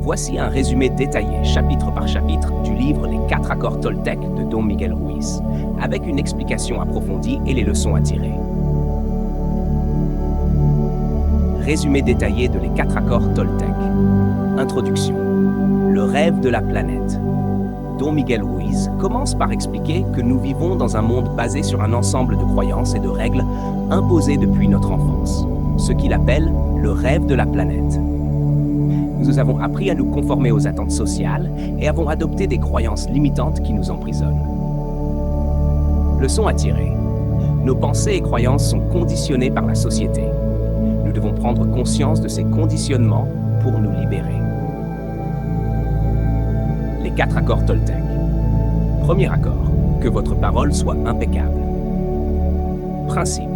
Voici un résumé détaillé, chapitre par chapitre, du livre Les 4 accords Toltec de Don Miguel Ruiz, avec une explication approfondie et les leçons à tirer. Résumé détaillé de Les 4 accords Toltec. Introduction. Le rêve de la planète. Don Miguel Ruiz commence par expliquer que nous vivons dans un monde basé sur un ensemble de croyances et de règles imposées depuis notre enfance, ce qu'il appelle le rêve de la planète. Nous avons appris à nous conformer aux attentes sociales et avons adopté des croyances limitantes qui nous emprisonnent. Leçon à tirer. Nos pensées et croyances sont conditionnées par la société. Nous devons prendre conscience de ces conditionnements pour nous libérer. Les 4 accords Toltec. Premier accord, que votre parole soit impeccable. Principe,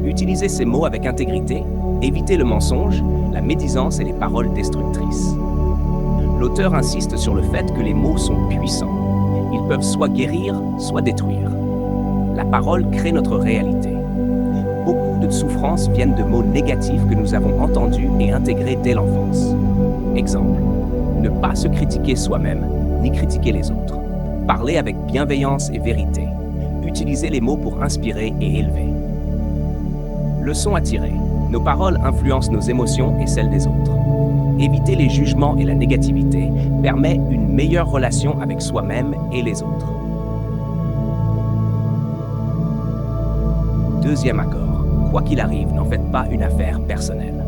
utilisez ces mots avec intégrité, évitez le mensonge, la médisance et les paroles destructrices. L'auteur insiste sur le fait que les mots sont puissants. Ils peuvent soit guérir, soit détruire. La parole crée notre réalité. Beaucoup de souffrances viennent de mots négatifs que nous avons entendus et intégrés dès l'enfance. Exemple, ne pas se critiquer soi-même, ni critiquer les autres. Parler avec bienveillance et vérité. Utilisez les mots pour inspirer et élever. Leçon à tirer. Nos paroles influencent nos émotions et celles des autres. Éviter les jugements et la négativité permet une meilleure relation avec soi-même et les autres. Deuxième accord. Quoi qu'il arrive, n'en faites pas une affaire personnelle.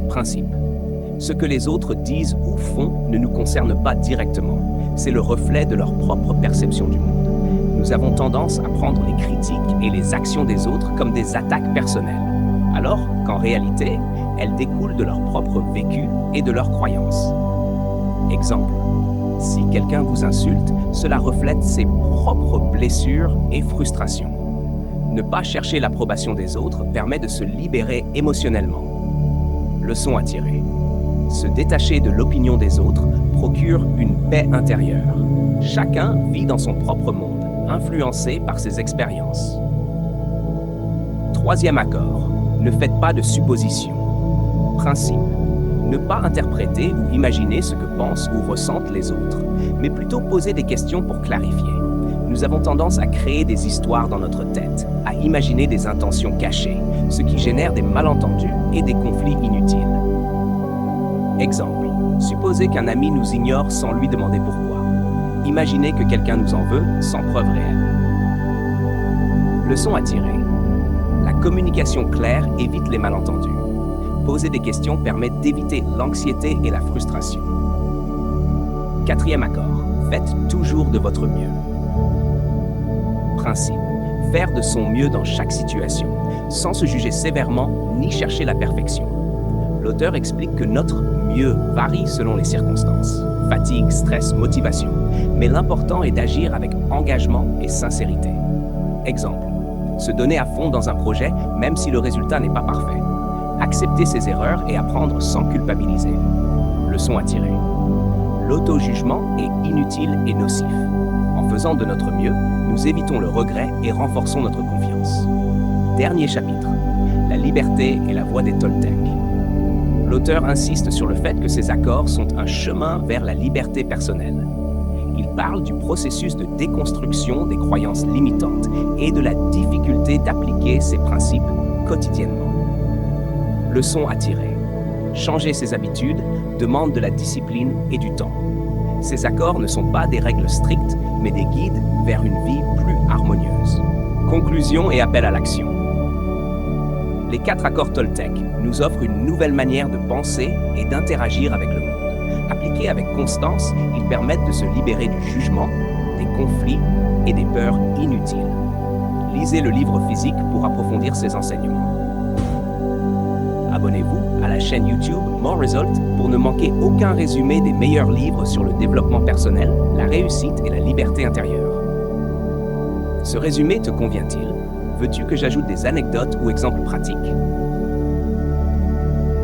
Principe. Ce que les autres disent ou font ne nous concerne pas directement. C'est le reflet de leur propre perception du monde. Nous avons tendance à prendre les critiques et les actions des autres comme des attaques personnelles, alors qu'en réalité, elles découlent de leur propre vécu et de leurs croyances. Exemple, si quelqu'un vous insulte, cela reflète ses propres blessures et frustrations. Ne pas chercher l'approbation des autres permet de se libérer émotionnellement. Leçon à tirer. Se détacher de l'opinion des autres procure une paix intérieure. Chacun vit dans son propre monde, influencé par ses expériences. Troisième accord. Ne faites pas de suppositions. Principe. Ne pas interpréter ou imaginer ce que pensent ou ressentent les autres, mais plutôt poser des questions pour clarifier. Nous avons tendance à créer des histoires dans notre tête, à imaginer des intentions cachées, ce qui génère des malentendus et des conflits inutiles. Exemple. Supposez qu'un ami nous ignore sans lui demander pourquoi. Imaginez que quelqu'un nous en veut sans preuve réelle. Leçon à tirer. La communication claire évite les malentendus. Poser des questions permet d'éviter l'anxiété et la frustration. Quatrième accord. Faites toujours de votre mieux. Principe. Faire de son mieux dans chaque situation, sans se juger sévèrement ni chercher la perfection. L'auteur explique que notre mieux varie selon les circonstances. Fatigue, stress, motivation. Mais l'important est d'agir avec engagement et sincérité. Exemple. Se donner à fond dans un projet, même si le résultat n'est pas parfait. Accepter ses erreurs et apprendre sans culpabiliser. Leçon à tirer. L'auto-jugement est inutile et nocif. En faisant de notre mieux, nous évitons le regret et renforçons notre confiance. Dernier chapitre. La liberté et la voie des Toltecs. L'auteur insiste sur le fait que ces accords sont un chemin vers la liberté personnelle. Il parle du processus de déconstruction des croyances limitantes et de la difficulté d'appliquer ces principes quotidiennement. Leçon à tirer. Changer ses habitudes demande de la discipline et du temps. Ces accords ne sont pas des règles strictes, mais des guides vers une vie plus harmonieuse. Conclusion et appel à l'action. Les 4 accords Toltec nous offrent une nouvelle manière de penser et d'interagir avec le monde. Appliqués avec constance, ils permettent de se libérer du jugement, des conflits et des peurs inutiles. Lisez le livre physique pour approfondir ces enseignements. Abonnez-vous à la chaîne YouTube More Result pour ne manquer aucun résumé des meilleurs livres sur le développement personnel, la réussite et la liberté intérieure. Ce résumé te convient-il? Veux-tu que j'ajoute des anecdotes ou exemples pratiques?